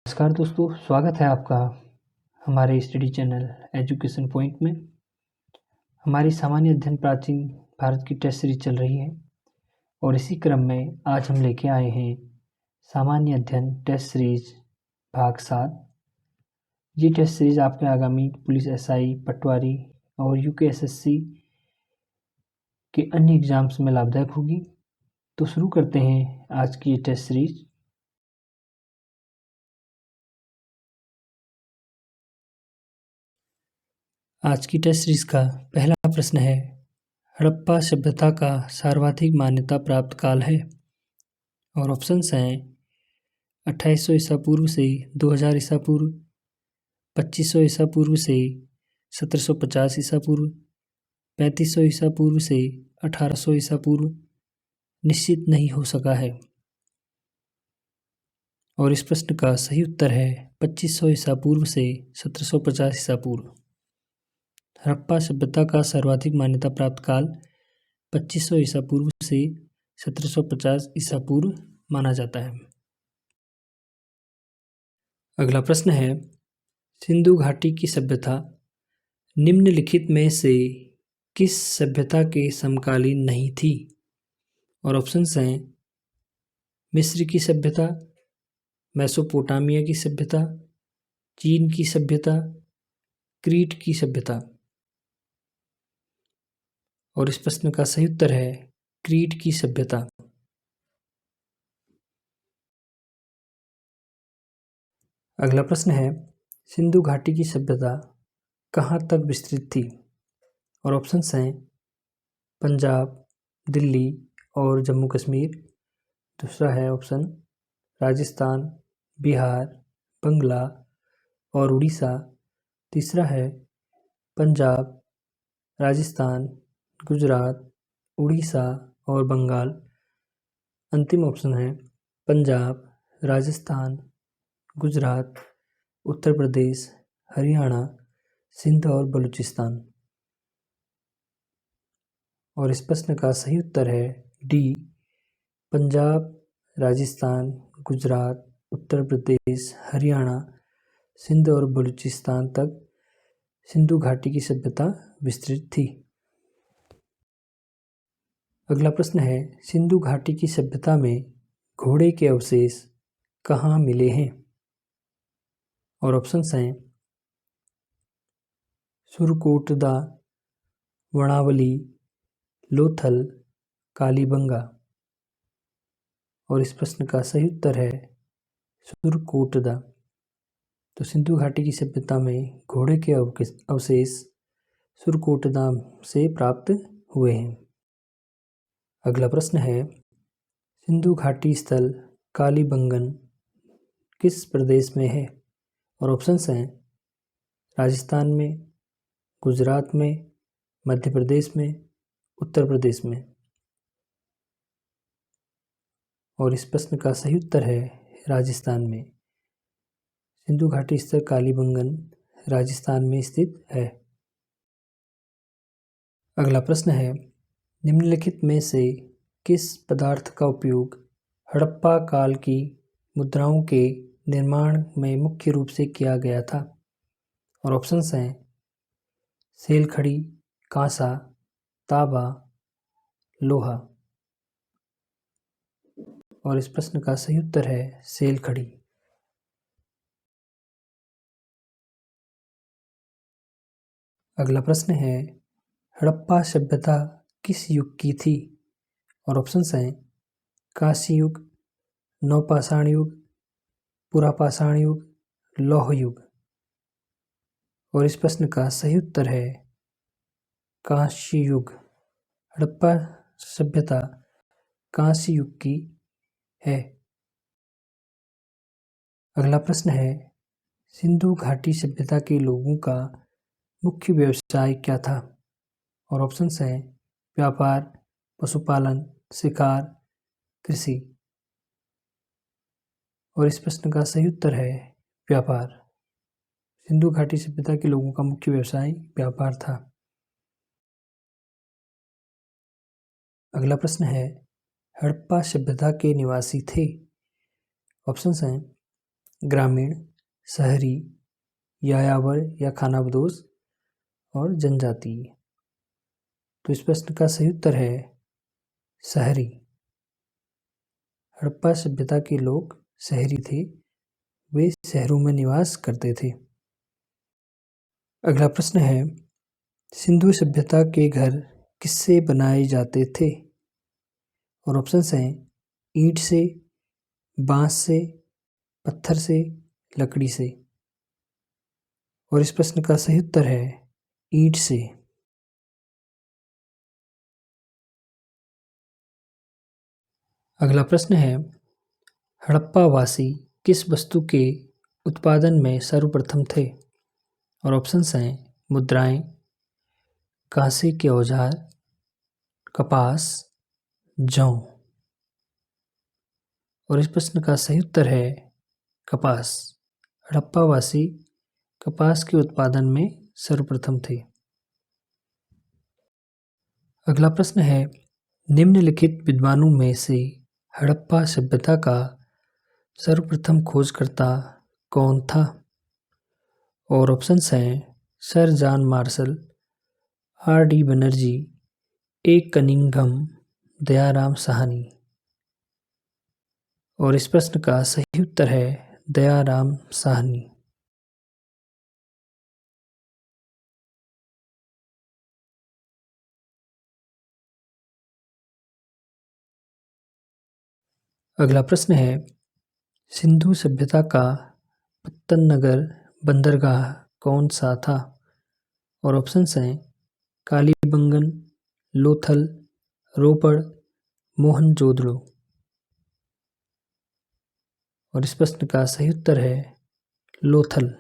नमस्कार दोस्तों, स्वागत है आपका हमारे स्टडी चैनल एजुकेशन पॉइंट में। हमारी सामान्य अध्ययन प्राचीन भारत की टेस्ट सीरीज चल रही है और इसी क्रम में आज हम लेके आए हैं सामान्य अध्ययन टेस्ट सीरीज भाग 7। ये टेस्ट सीरीज आपके आगामी पुलिस एसआई, पटवारी और यूकेएसएससी के अन्य एग्जाम्स में लाभदायक होगी। तो शुरू करते हैं आज की ये टेस्ट सीरीज। आज की टेस्ट सीरीज का पहला प्रश्न है, हड़प्पा सभ्यता का सर्वाधिक मान्यता प्राप्त काल है। और ऑप्शंस हैं 2800 ईसा पूर्व से 2000 ईसा पूर्व, 2500 ईसा पूर्व से 1750 ईसा पूर्व, 3500 ईसा पूर्व से 1800 ईसा पूर्व। निश्चित नहीं हो सका है। और इस प्रश्न का सही उत्तर है 2500 ईसा पूर्व से 1750 ईसा पूर्व। हड़प्पा सभ्यता का सर्वाधिक मान्यता प्राप्त काल 2500 ईसा पूर्व से 1750 ईसा पूर्व माना जाता है। अगला प्रश्न है, सिंधु घाटी की सभ्यता निम्नलिखित में से किस सभ्यता के समकालीन नहीं थी? और ऑप्शंस हैं मिस्र की सभ्यता, मेसोपोटामिया की सभ्यता, चीन की सभ्यता, क्रीट की सभ्यता। और इस प्रश्न का सही उत्तर है क्रीट की सभ्यता। अगला प्रश्न है, सिंधु घाटी की सभ्यता कहाँ तक विस्तृत थी? और ऑप्शंस हैं पंजाब, दिल्ली और जम्मू कश्मीर। दूसरा है ऑप्शन राजस्थान, बिहार, बंगला और उड़ीसा। तीसरा है पंजाब, राजस्थान, गुजरात, उड़ीसा और बंगाल। अंतिम ऑप्शन है पंजाब, राजस्थान, गुजरात, उत्तर प्रदेश, हरियाणा, सिंध और बलूचिस्तान। और इस प्रश्न का सही उत्तर है डी, पंजाब, राजस्थान, गुजरात, उत्तर प्रदेश, हरियाणा, सिंध और बलूचिस्तान तक सिंधु घाटी की सभ्यता विस्तृत थी। अगला प्रश्न है, सिंधु घाटी की सभ्यता में घोड़े के अवशेष कहाँ मिले हैं? और ऑप्शंस हैं सुरकोटदा, वणावली, लोथल, कालीबंगा। और इस प्रश्न का सही उत्तर है सुरकोटदा। तो सिंधु घाटी की सभ्यता में घोड़े के अवशेष सुरकोटदा से प्राप्त हुए हैं। अगला प्रश्न है, सिंधु घाटी स्थल कालीबंगन किस प्रदेश में है? और ऑप्शंस हैं राजस्थान में, गुजरात में, मध्य प्रदेश में, उत्तर प्रदेश में। और इस प्रश्न का सही उत्तर है राजस्थान में। सिंधु घाटी स्थल कालीबंगन राजस्थान में स्थित है। अगला प्रश्न है, निम्नलिखित में से किस पदार्थ का उपयोग हड़प्पा काल की मुद्राओं के निर्माण में मुख्य रूप से किया गया था? और ऑप्शंस हैं सेलखड़ी, कांसा, तांबा, लोहा। और इस प्रश्न का सही उत्तर है सेलखड़ी। अगला प्रश्न है, हड़प्पा सभ्यता किस युग की थी? और ऑप्शंस हैं कांस्य युग, नवपाषाण युग, पुरापाषाण युग, लौह युग। और इस प्रश्न का सही उत्तर है कांस्य युग। हड़प्पा सभ्यता कांस्य युग की है। अगला प्रश्न है, सिंधु घाटी सभ्यता के लोगों का मुख्य व्यवसाय क्या था? और ऑप्शंस हैं व्यापार, पशुपालन, शिकार, कृषि। और इस प्रश्न का सही उत्तर है व्यापार। सिंधु घाटी सभ्यता के लोगों का मुख्य व्यवसाय व्यापार था। अगला प्रश्न है, हड़प्पा सभ्यता के निवासी थे। ऑप्शंस हैं ग्रामीण, शहरी, यायावर या खानाबदोश और जनजातीय। तो इस प्रश्न का सही उत्तर है शहरी। हड़प्पा सभ्यता के लोग शहरी थे, वे शहरों में निवास करते थे। अगला प्रश्न है, सिंधु सभ्यता के घर किससे बनाए जाते थे? और ऑप्शंस हैं ईंट से, बांस से, पत्थर से, लकड़ी से। और इस प्रश्न का सही उत्तर है ईंट से। अगला प्रश्न है, हड़प्पा वासी किस वस्तु के उत्पादन में सर्वप्रथम थे? और ऑप्शंस हैं मुद्राएं, कांसे के औजार, कपास, जौ। और इस प्रश्न का सही उत्तर है कपास। हड़प्पा वासी कपास के उत्पादन में सर्वप्रथम थे। अगला प्रश्न है, निम्नलिखित विद्वानों में से हड़प्पा सभ्यता का सर्वप्रथम खोजकर्ता कौन था? और ऑप्शंस हैं Sir John Marshall, R D. Banerjee, A. Cunningham, Dayaram Sahni. और इस प्रश्न का सही उत्तर है दयाराम साहनी। अगला प्रश्न है, सिंधु सभ्यता का पत्तन नगर बंदरगाह कौन सा था? और ऑप्शंस हैं कालीबंगन, लोथल, रोपड़, मोहनजोदड़ो। और इस प्रश्न का सही उत्तर है लोथल।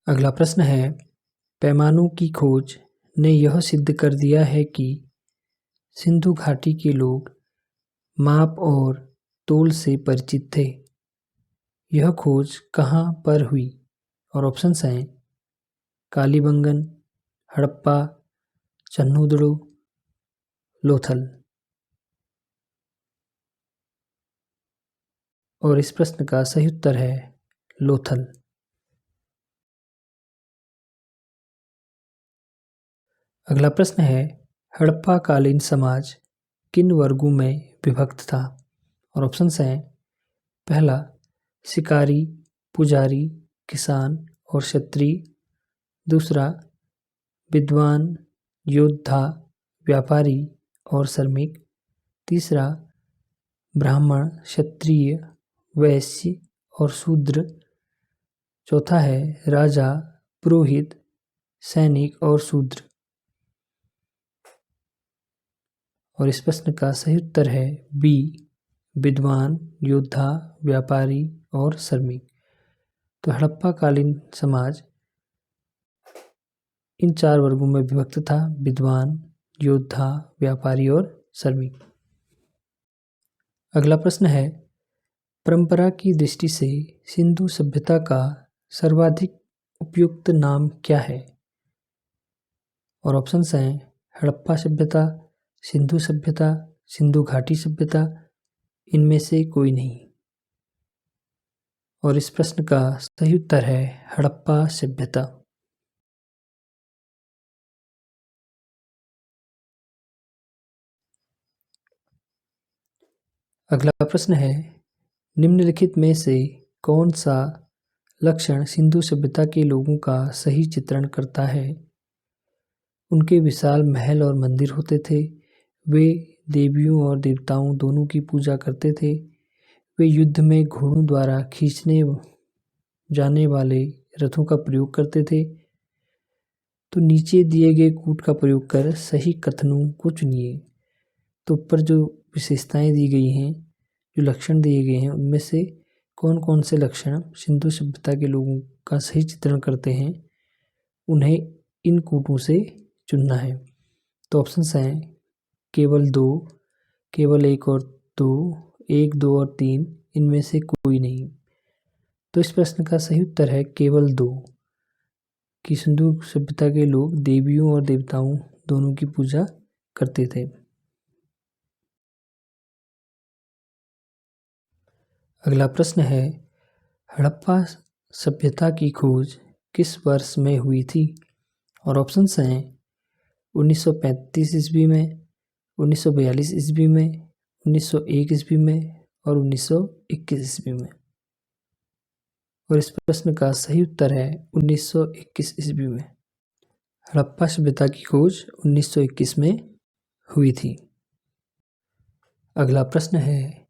अगला प्रश्न है, पैमानों की खोज ने यह सिद्ध कर दिया है कि सिंधु घाटी के लोग माप और तोल से परिचित थे। यह खोज कहाँ पर हुई? और ऑप्शंस हैं कालीबंगन, हड़प्पा, चन्हुदड़ो, लोथल। और इस प्रश्न का सही उत्तर है लोथल। अगला प्रश्न है, हड़प्पा कालीन समाज किन वर्गों में विभक्त था? और ऑप्शंस हैं पहला शिकारी, पुजारी, किसान और क्षत्रिय। दूसरा विद्वान, योद्धा, व्यापारी और श्रमिक। तीसरा ब्राह्मण, क्षत्रिय, वैश्य और शूद्र। चौथा है राजा, पुरोहित, सैनिक और शूद्र। और इस प्रश्न का सही उत्तर है बी, विद्वान, योद्धा, व्यापारी और श्रमिक। तो हड़प्पा कालीन समाज इन चार वर्गों में विभक्त था, विद्वान, योद्धा, व्यापारी और श्रमिक। अगला प्रश्न है, परंपरा की दृष्टि से सिंधु सभ्यता का सर्वाधिक उपयुक्त नाम क्या है? और ऑप्शंस हैं हड़प्पा सभ्यता, सिंधु सभ्यता, सिंधु घाटी सभ्यता, इनमें से कोई नहीं। और इस प्रश्न का सही उत्तर है हड़प्पा सभ्यता। अगला प्रश्न है, निम्नलिखित में से कौन सा लक्षण सिंधु सभ्यता के लोगों का सही चित्रण करता है? उनके विशाल महल और मंदिर होते थे। वे देवियों और देवताओं दोनों की पूजा करते थे। वे युद्ध में घोड़ों द्वारा खींचने जाने वाले रथों का प्रयोग करते थे। तो नीचे दिए गए कूट का प्रयोग कर सही कथनों को चुनिए। तो ऊपर जो विशेषताएं दी गई हैं, जो लक्षण दिए गए हैं, उनमें से कौन कौन से लक्षण सिंधु सभ्यता के लोगों का सही चित्रण करते हैं, उन्हें इन कूटों से चुनना है। तो ऑप्शंस हैं केवल दो, केवल एक और दो, एक, दो और तीन, इनमें से कोई नहीं। तो इस प्रश्न का सही उत्तर है केवल दो, कि सिंधु सभ्यता के लोग देवियों और देवताओं दोनों की पूजा करते थे। अगला प्रश्न है, हड़प्पा सभ्यता की खोज किस वर्ष में हुई थी? और ऑप्शंस हैं 1935 ईस्वी में, 1942 ईस्वी में, 1901 ईस्वी में और 1921 ईस्वी में। और इस प्रश्न का सही उत्तर है 1921 ईस्वी में। हड़प्पा सभ्यता की खोज 1921 में हुई थी। अगला प्रश्न है,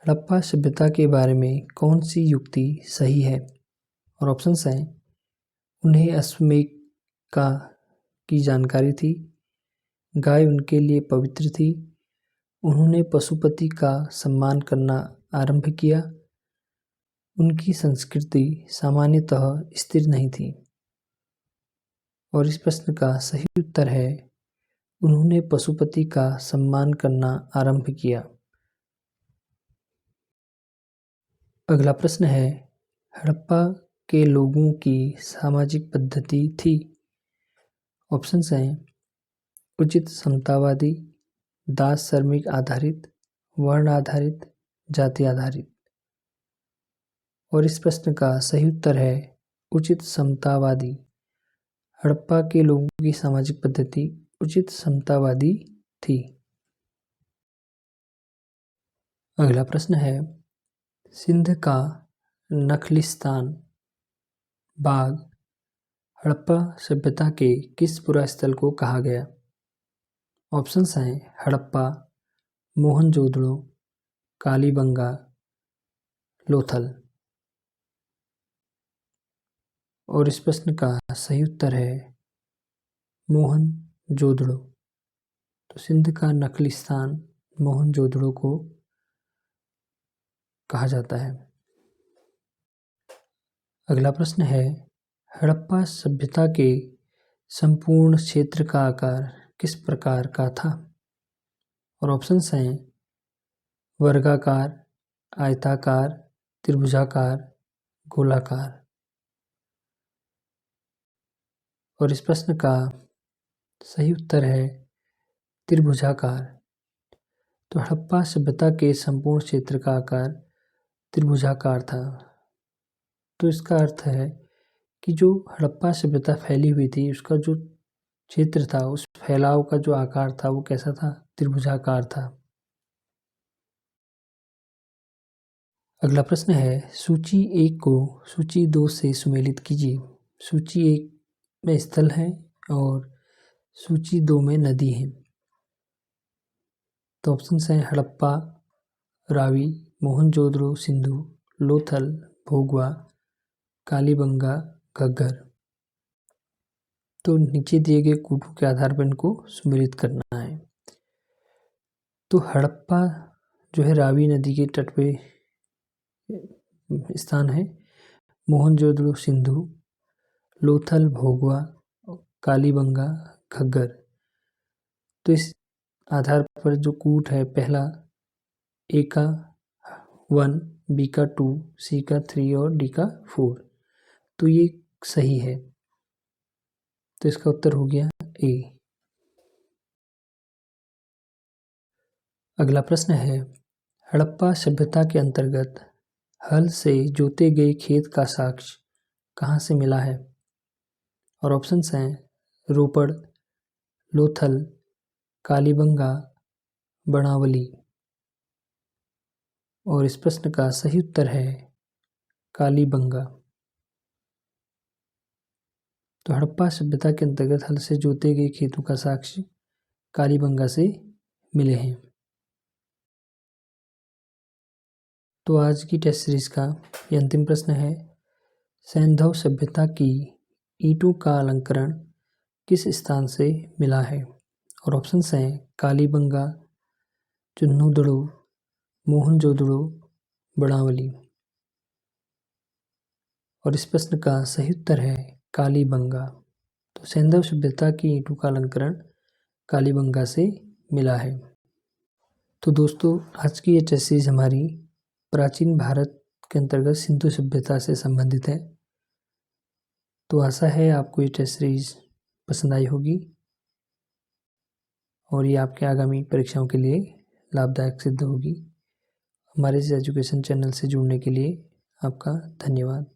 हड़प्पा सभ्यता के बारे में कौन सी युक्ति सही है? और ऑप्शंस हैं, उन्हें अश्वमेध की जानकारी थी, गाय उनके लिए पवित्र थी, उन्होंने पशुपति का सम्मान करना आरंभ किया, उनकी संस्कृति सामान्यतः स्थिर नहीं थी। और इस प्रश्न का सही उत्तर है, उन्होंने पशुपति का सम्मान करना आरंभ किया। अगला प्रश्न है, हड़प्पा के लोगों की सामाजिक पद्धति थी। ऑप्शंस हैं, उचित समतावादी, दास श्रमिक आधारित, वर्ण आधारित, जाति आधारित। और इस प्रश्न का सही उत्तर है उचित समतावादी। हड़प्पा के लोगों की सामाजिक पद्धति उचित समतावादी थी। अगला प्रश्न है, सिंध का नखलिस्तान बाग हड़प्पा सभ्यता के किस पुरास्थल को कहा गया? ऑप्शंस हैं, हड़प्पा, मोहनजोदड़ो, कालीबंगा, लोथल। और इस प्रश्न का सही उत्तर है मोहनजोदड़ो। तो सिंध का नखलिस्तान मोहनजोदड़ो को कहा जाता है। अगला प्रश्न है, हड़प्पा सभ्यता के संपूर्ण क्षेत्र का आकार किस प्रकार का था? और ऑप्शंस हैं, वर्गाकार, आयताकार, त्रिभुजाकार, गोलाकार। और इस प्रश्न का सही उत्तर है त्रिभुजाकार। तो हड़प्पा सभ्यता के संपूर्ण क्षेत्र का आकार त्रिभुजाकार था। तो इसका अर्थ है कि जो हड़प्पा सभ्यता फैली हुई थी, उसका जो क्षेत्र था, उस फैलाव का जो आकार था वो कैसा था? त्रिभुजाकार था। अगला प्रश्न है, सूची 1 को सूची 2 से सुमेलित कीजिए। सूची 1 में स्थल है और सूची 2 में नदी है। तो ऑप्शंस हैं, हड़प्पा, रावी, मोहनजोदड़ो, सिंधु, लोथल, भोगवा, कालीबंगा, घग्गर। तो नीचे दिए गए कूटों के आधार पर इनको सुमेलित करना है। तो हड़प्पा जो है रावी नदी के तट पे स्थान है, मोहनजोदड़ो सिंधु, लोथल भोगवा, कालीबंगा घग्गर। तो इस आधार पर जो कूट है, पहला ए का 1, बी का 2, सी का 3 और डी का 4, तो ये सही है। तो इसका उत्तर हो गया ए। अगला प्रश्न है, हड़प्पा सभ्यता के अंतर्गत हल से जोते गए खेत का साक्ष्य कहाँ से मिला है? और ऑप्शंस हैं, रोपड़, लोथल, कालीबंगा, बनावली। और इस प्रश्न का सही उत्तर है कालीबंगा। तो हड़प्पा सभ्यता के अंतर्गत हल से जोते गए खेतों का साक्ष्य कालीबंगा से मिले हैं। तो आज की टेस्ट सीरीज का ये अंतिम प्रश्न है, सैंधव सभ्यता की ईंटों का अलंकरण किस स्थान से मिला है? और ऑप्शंस हैं, कालीबंगा, चुन्नूदड़ो, मोहनजोदड़ो, बनावली। और इस प्रश्न का सही उत्तर है कालीबंगा। तो सैंधव सभ्यता की ईंटों का अलंकरण कालीबंगा से मिला है। तो दोस्तों, आज की ये टेस्ट सीरीज हमारी प्राचीन भारत के अंतर्गत सिंधु सभ्यता से संबंधित है। तो आशा है आपको ये टेस्ट सीरीज पसंद आई होगी। और ये आपके आगामी परीक्षाओं के लिए लाभदायक सिद्ध होगी। हमारे इस एजुकेशन चैनल से जुड़ने के लिए आपका धन्यवाद।